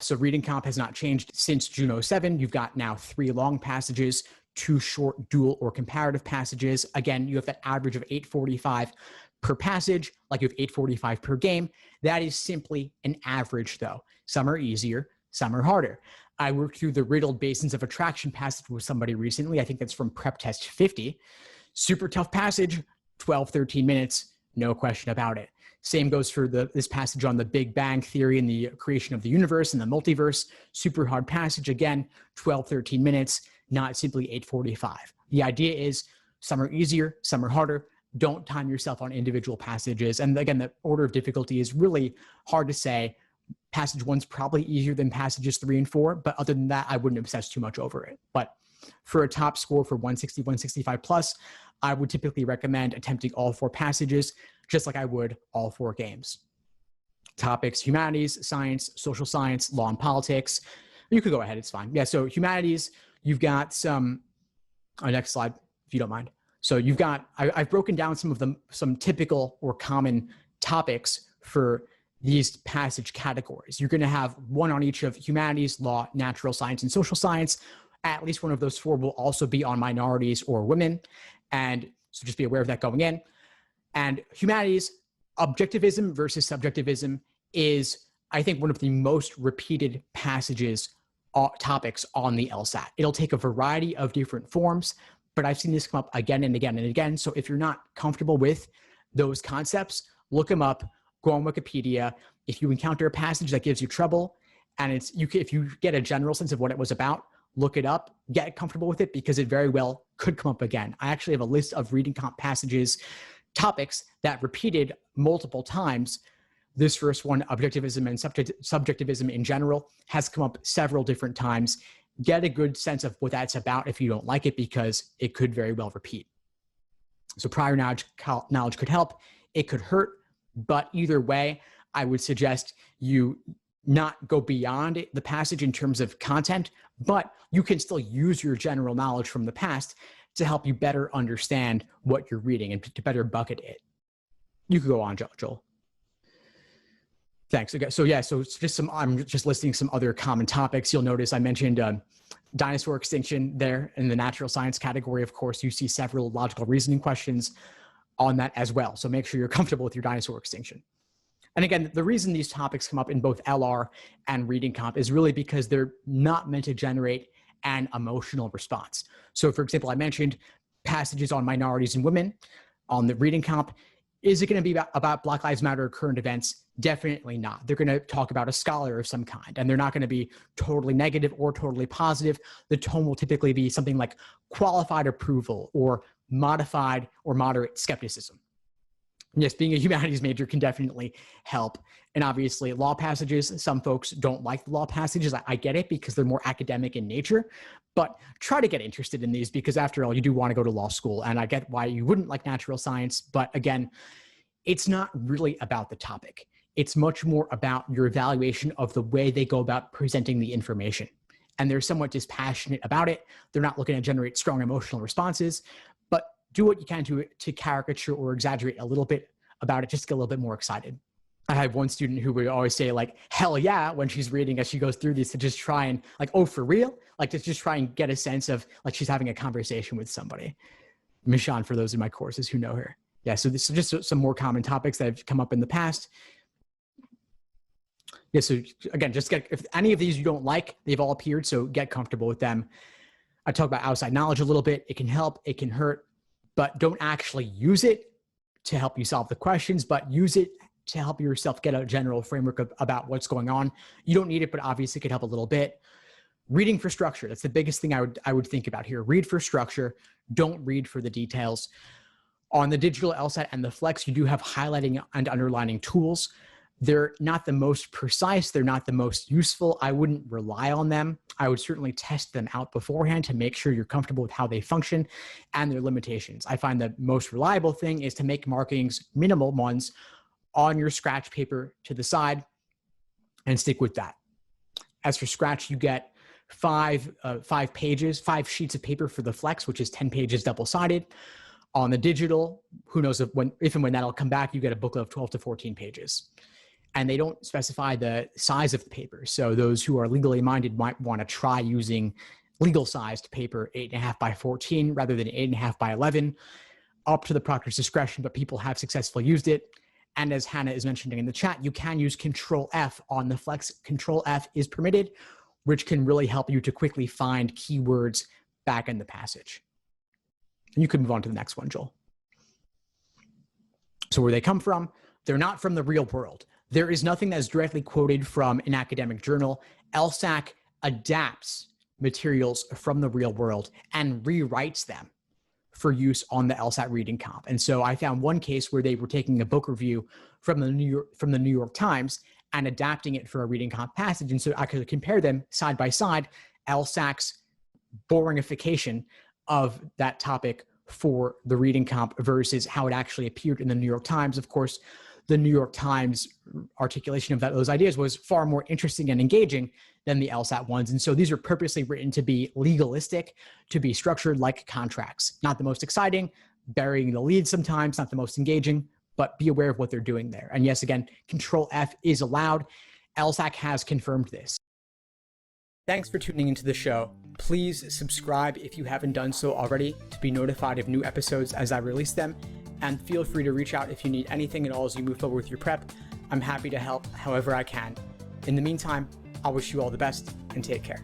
So reading comp has not changed since June 07. You've got now 3 long passages, 2 short dual or comparative passages. Again, you have that average of 845 per passage, like you have 845 per game. That is simply an average though. Some are easier, some are harder. I worked through the riddled basins of attraction passage with somebody recently. I think that's from Prep Test 50. Super tough passage, 12, 13 minutes, no question about it. Same goes for this passage on the Big Bang Theory and the creation of the universe and the multiverse. Super hard passage, again, 12, 13 minutes, not simply 845. The idea is some are easier, some are harder. Don't time yourself on individual passages. And again, the order of difficulty is really hard to say. Passage 1's probably easier than passages 3 and 4, but other than that, I wouldn't obsess too much over it. But for a top score for 160, 165 plus, I would typically recommend attempting all 4 passages, just like I would all 4 games. Topics: humanities, science, social science, law and politics. You could go ahead, it's fine. Yeah, so humanities, you've got some, next slide, if you don't mind. So you've got, I've broken down some typical or common topics for these passage categories. You're gonna have one on each of humanities, law, natural science, and social science. At least one of those 4 will also be on minorities or women. And so just be aware of that going in. And humanities, objectivism versus subjectivism is, I think, one of the most repeated passages, topics on the LSAT. It'll take a variety of different forms, but I've seen this come up again and again and again. So if you're not comfortable with those concepts, look them up, go on Wikipedia. If you encounter a passage that gives you trouble, and if you get a general sense of what it was about, look it up, get comfortable with it, because it very well could come up again. I actually have a list of reading comp passages, topics that repeated multiple times. This first one, objectivism and subjectivism in general, has come up several different times. Get a good sense of what that's about if you don't like it, because it could very well repeat. So prior knowledge could help, it could hurt, but either way, I would suggest you not go beyond the passage in terms of content, but you can still use your general knowledge from the past to help you better understand what you're reading and to better bucket it. You could go on, Joel. Thanks. Okay, so yeah, so it's just I'm just listing some other common topics. You'll notice I mentioned dinosaur extinction there in the natural science category. Of course, you see several logical reasoning questions on that as well. So make sure you're comfortable with your dinosaur extinction. And again, the reason these topics come up in both LR and reading comp is really because they're not meant to generate an emotional response. So for example, I mentioned passages on minorities and women on the reading comp. Is it going to be about Black Lives Matter or current events? Definitely not. They're going to talk about a scholar of some kind, and they're not going to be totally negative or totally positive. The tone will typically be something like qualified approval or modified or moderate skepticism. Yes, being a humanities major can definitely help. And obviously law passages, some folks don't like the law passages. I get it, because they're more academic in nature, but try to get interested in these, because after all, you do want to go to law school. And I get why you wouldn't like natural science, but again, it's not really about the topic. It's much more about your evaluation of the way they go about presenting the information. And they're somewhat dispassionate about it. They're not looking to generate strong emotional responses, but do what you can to caricature or exaggerate a little bit about it, just to get a little bit more excited. I had one student who would always say like, hell yeah, when she's reading as she goes through these, to just try and like, oh, for real? Like to just try and get a sense of like she's having a conversation with somebody. Michonne, for those in my courses who know her. Yeah, so this is just some more common topics that have come up in the past. Yeah, so again, just if any of these you don't like, they've all appeared, so get comfortable with them. I talk about outside knowledge a little bit. It can help, it can hurt, but don't actually use it to help you solve the questions, but use it to help yourself get a general framework about what's going on. You don't need it, but obviously it could help a little bit. Reading for structure, that's the biggest thing I would think about here. Read for structure, don't read for the details. On the digital LSAT and the Flex, you do have highlighting and underlining tools. They're not the most precise, they're not the most useful. I wouldn't rely on them. I would certainly test them out beforehand to make sure you're comfortable with how they function and their limitations. I find the most reliable thing is to make markings, minimal ones, on your scratch paper to the side and stick with that. As for scratch, you get five sheets of paper for the Flex, which is 10 pages double-sided. On the digital, who knows if and when that'll come back, you get a booklet of 12 to 14 pages. and they don't specify the size of the paper. So those who are legally minded might want to try using legal sized paper, 8.5 by 14 rather than 8.5 by 11, up to the proctor's discretion, but people have successfully used it. And as Hannah is mentioning in the chat, you can use Control F on the flex. Control F is permitted, which can really help you to quickly find keywords back in the passage. And you could move on to the next one, Joel. So where they come from, they're not from the real world. There is nothing that is directly quoted from an academic journal. LSAC adapts materials from the real world and rewrites them for use on the LSAT reading comp. And so I found one case where they were taking a book review from the New York Times and adapting it for a reading comp passage. And so I could compare them side by side, LSAC's boringification of that topic for the reading comp versus how it actually appeared in the New York Times. Of course, the New York Times articulation of those ideas was far more interesting and engaging than the LSAT ones. And so these are purposely written to be legalistic, to be structured like contracts. Not the most exciting, burying the lead sometimes, not the most engaging, but be aware of what they're doing there. And yes, again, Control F is allowed. LSAC has confirmed this. Thanks for tuning into the show. Please subscribe if you haven't done so already to be notified of new episodes as I release them. And feel free to reach out if you need anything at all as you move forward with your prep. I'm happy to help however I can. In the meantime, I'll wish you all the best and take care.